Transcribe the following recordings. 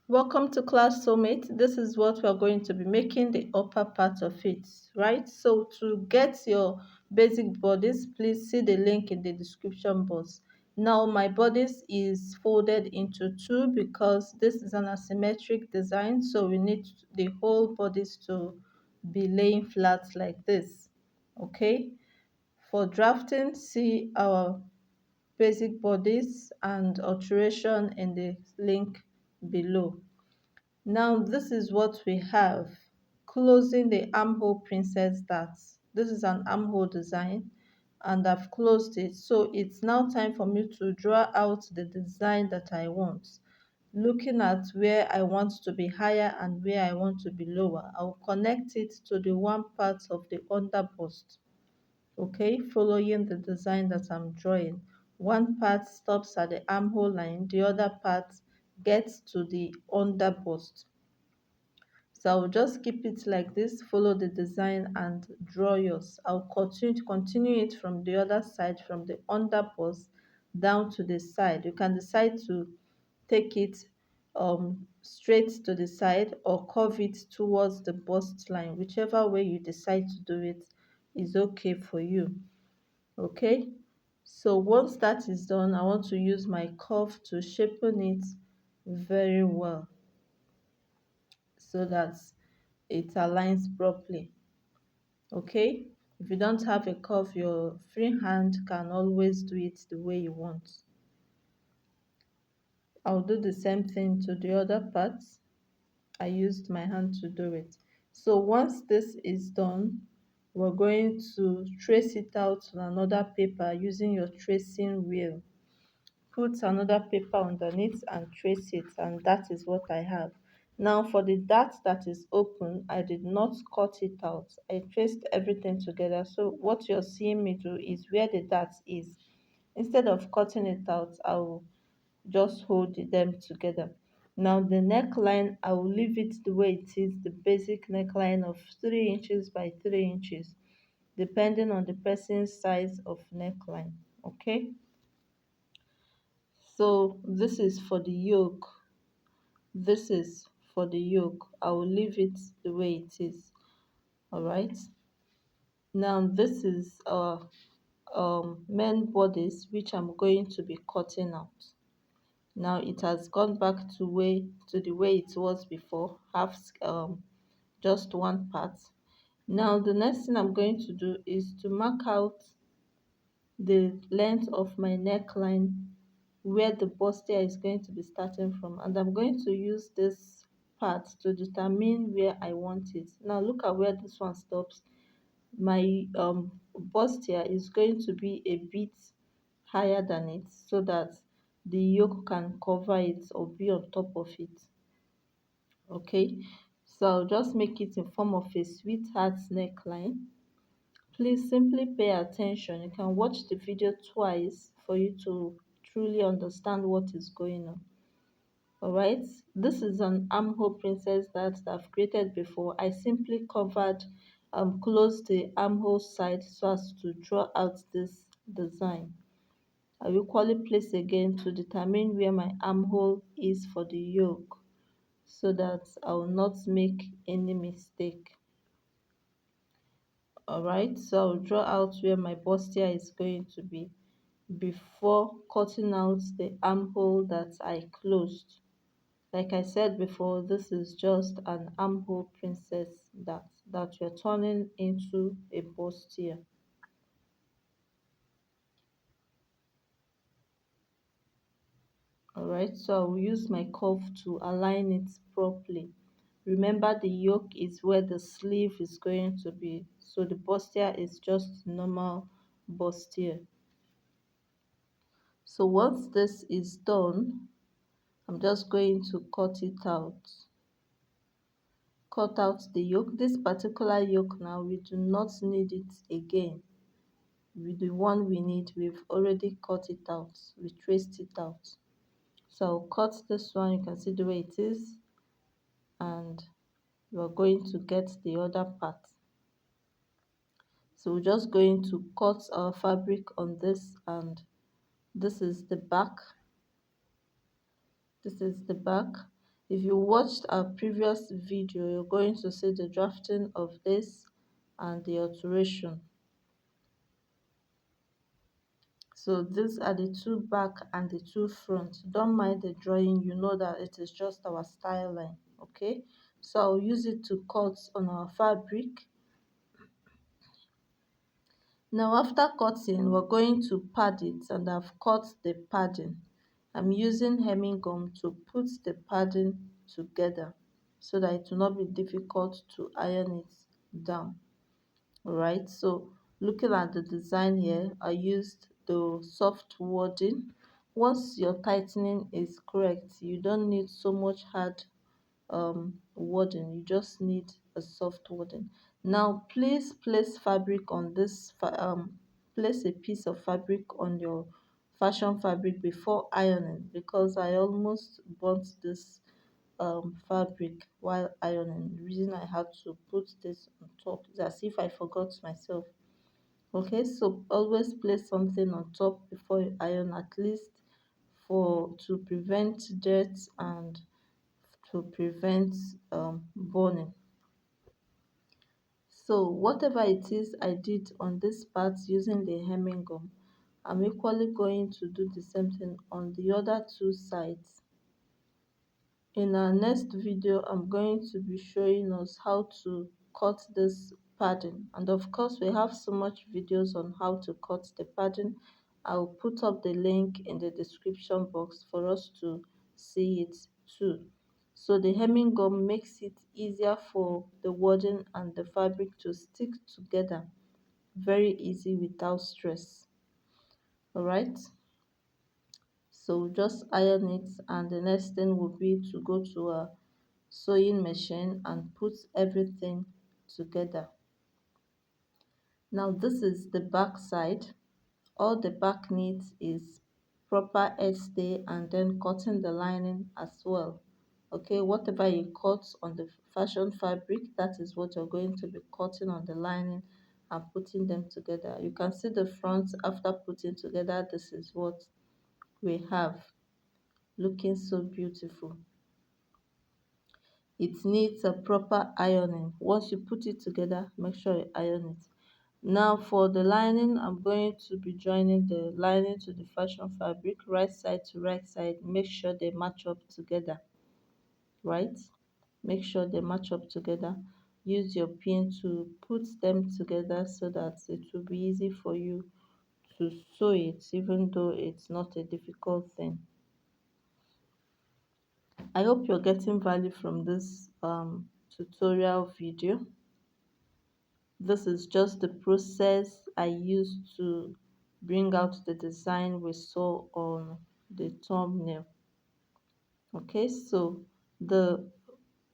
Welcome to class Soulmate. This is what we are going to be making the upper part of it, right? So to get your basic bodice, please see the link in the description box. Now my bodice is folded into two because this is an asymmetric design, so we need the whole bodice to be laying flat like this, okay? For drafting, see our basic bodice and alteration in the link below. Now this is what we have. Closing the armhole princess darts. This is an armhole design and I've closed it. So it's now time for me to draw out the design that I want. Looking at where I want to be higher and where I want to be lower, I'll connect it to the one part of the under bust. Okay, following the design that I'm drawing. One part stops at the armhole line, the other part gets to the under bust. So I'll just keep it like this, follow the design and draw yours. I'll continue it from the other side, from the under bust down to the side. You can decide to take it straight to the side or curve it towards the bust line. Whichever way you decide to do it is okay for you. Okay, so once that is done, I want to use my curve to shapen it very well so that it aligns properly. Okay, if you don't have a curve, your free hand can always do it the way you want. I'll do the same thing to the other parts. I used my hand to do it. So once this is done, we're going to trace it out on another paper using your tracing wheel. Put another paper underneath and trace it, and that is what I have. Now for the dart that is open, I did not cut it out. I traced everything together. So what you're seeing me do is where the dart is. Instead of cutting it out, I will just hold them together. Now the neckline, I will leave it the way it is, the basic neckline of 3 inches by 3 inches, depending on the person's size of neckline. Okay, so this is for the yoke. This is for the yoke. I will leave it the way it is. All right, now this is our main bodice, which I'm going to be cutting out. Now it has gone back to the way it was before, half just one part. Now the next thing I'm going to do is to mark out the length of my neckline, where the bustier is going to be starting from, and I'm going to use this part to determine where I want it. Now look at where this one stops. My bustier is going to be a bit higher than it so that the yoke can cover it or be on top of it. Okay, so I'll just make it in form of a sweetheart neckline. Please simply pay attention. You can watch the video twice for you to truly understand what is going on. All right, this is an armhole princess that I've created before. I simply covered closed the armhole side so as to draw out this design. I will equally place again to determine where my armhole is for the yoke so that I will not make any mistake. All right, so I'll draw out where my bustier is going to be before cutting out the armhole that I closed. Like I said before, this is just an armhole princess that we're turning into a bustier. Alright, so I'll use my curve to align it properly. Remember, the yoke is where the sleeve is going to be, so the bustier is just normal bustier. So once this is done, I'm just going to cut it out. Cut out the yoke. This particular yoke now, we do not need it again. With the one we need, we've already cut it out. We traced it out. So I'll cut this one. You can see the way it is, and we're going to get the other part. So we're just going to cut our fabric on this, and this is the back. This is the back. If you watched our previous video, you're going to see the drafting of this and the alteration. So these are the two back and the two front. Don't mind the drawing, you know that it is just our style line. Okay, so I'll use it to cut on our fabric. Now after cutting, we're going to pad it, and I've cut the padding. I'm using hemming gum to put the padding together so that it will not be difficult to iron it down. Alright, so looking at the design here, I used the soft wording. Once your tightening is correct, you don't need so much hard wording, you just need a soft wording. Now please place fabric on this place a piece of fabric on your fashion fabric before ironing, because I almost burnt this fabric while ironing. The reason I had to put this on top is as if I forgot myself. Okay, so always place something on top before you iron, at least for to prevent dirt and to prevent burning. So whatever it is I did on this part using the hemming gum, I'm equally going to do the same thing on the other two sides. In our next video, I'm going to be showing us how to cut this padding, and of course we have so much videos on how to cut the padding. I'll put up the link in the description box for us to see it too. So the hemming gum makes it easier for the wording and the fabric to stick together very easy without stress. All right, so just iron it, and the next thing will be to go to a sewing machine and put everything together. Now this is the back side. All the back needs is proper headstay and then cutting the lining as well. Okay, whatever you cut on the fashion fabric, that is what you're going to be cutting on the lining and putting them together. You can see the front after putting together. This is what we have, looking so beautiful. It needs a proper ironing. Once you put it together, make sure you iron it. Now for the lining, I'm going to be joining the lining to the fashion fabric, right side to right side. Make sure they match up together, right? Make sure they match up together. Use your pin to put them together so that it will be easy for you to sew it, even though it's not a difficult thing. I hope you're getting value from this tutorial video. This is just the process I used to bring out the design we saw on the thumbnail. Okay, so the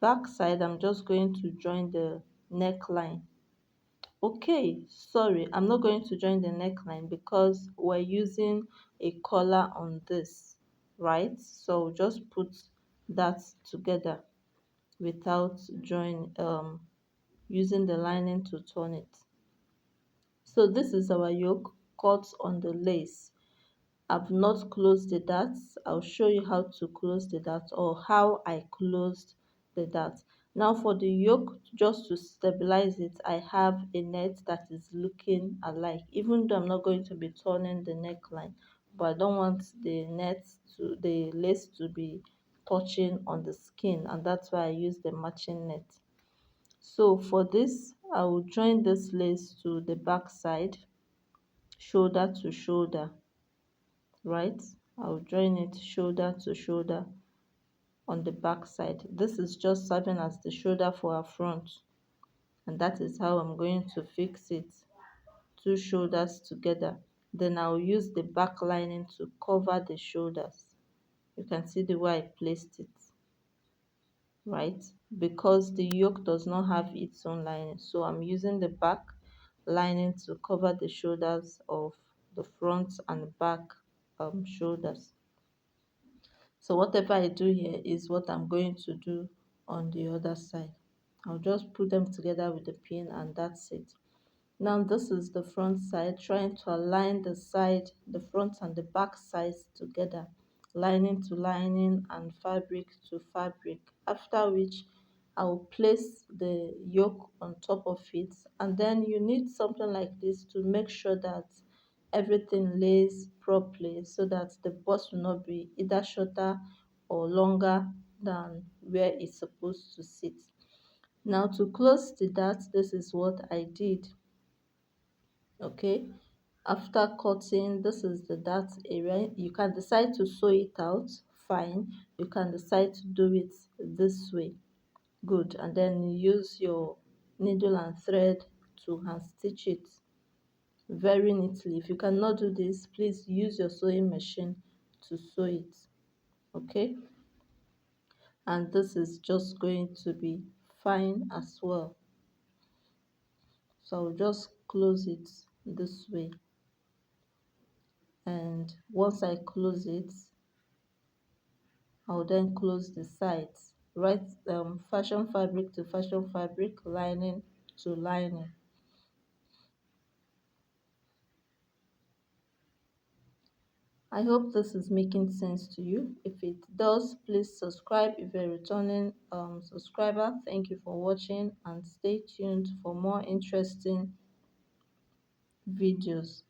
back side, I'm just going to join the neckline. Okay, sorry, I'm not going to join the neckline because we're using a collar on this, right? So just put that together without using the lining to turn it. So this is our yoke cut on the lace. I've not closed the darts. I'll show you how to close the darts, or how I closed the darts. Now for the yoke, just to stabilize it, I have a net that is looking alike, even though I'm not going to be turning the neckline, but I don't want the lace to be touching on the skin, and that's why I use the matching net. So for this, I will join this lace to the back side, shoulder to shoulder, right? I'll join it shoulder to shoulder on the back side. This is just serving as the shoulder for our front, and that is how I'm going to fix it. Two shoulders together. Then I'll use the back lining to cover the shoulders. You can see the way I placed it, right? Because the yoke does not have its own lining, so I'm using the back lining to cover the shoulders of the front and back shoulders. So whatever I do here is what I'm going to do on the other side. I'll just put them together with the pin, and that's it. Now this is the front side, trying to align the front and the back sides together. lining to lining, and fabric to fabric, after which I will place the yoke on top of it. And then you need something like this to make sure that everything lays properly, so that the bust will not be either shorter or longer than where it's supposed to sit. Now to close the dart, this is what I did. Okay, after cutting, this is the dart area. You can decide to sew it out, fine. You can decide to do it this way, good. And then you use your needle and thread to hand stitch it very neatly. If you cannot do this, please use your sewing machine to sew it. Okay, and this is just going to be fine as well. So I'll just close it this way, and once I close it, I'll then close the sides. Right, fashion fabric to fashion fabric, lining to lining. I hope this is making sense to you. If it does, please subscribe. If you're a returning subscriber, thank you for watching, and stay tuned for more interesting videos.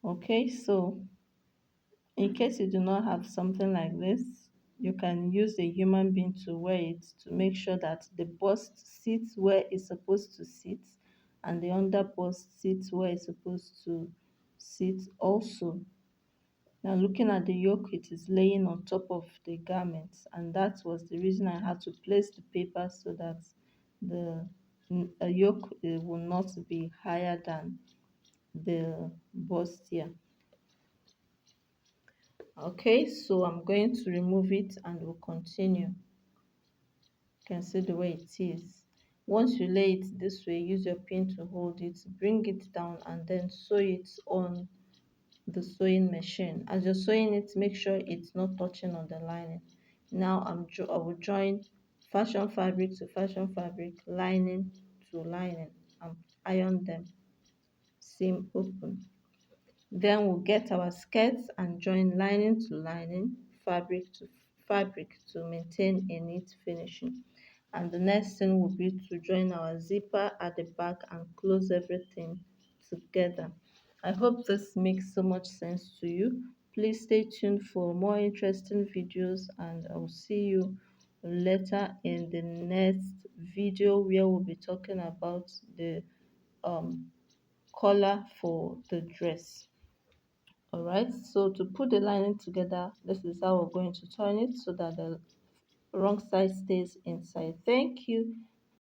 Okay, so in case you do not have something like this, you can use a human being to wear it to make sure that the bust sits where it's supposed to sit and the under bust sits where it's supposed to sit also. Now looking at the yoke, it is laying on top of the garment, and that was the reason I had to place the paper so that the yoke will not be higher than the bustier. Okay, so I'm going to remove it and we'll continue. You can see the way it is. Once you lay it this way, use your pin to hold it, bring it down, and then sew it on the sewing machine. As you're sewing it, make sure it's not touching on the lining. Now I will join fashion fabric to fashion fabric, lining to lining, and iron them seam open. Then we'll get our skirts and join lining to lining, fabric to fabric to maintain a neat finishing. And the next thing will be to join our zipper at the back and close everything together. I hope this makes so much sense to you. Please stay tuned for more interesting videos, and I'll see you later in the next video where we'll be talking about the um, collar for the dress. All right, so to put the lining together, this is how we're going to turn it so that the wrong side stays inside. Thank you.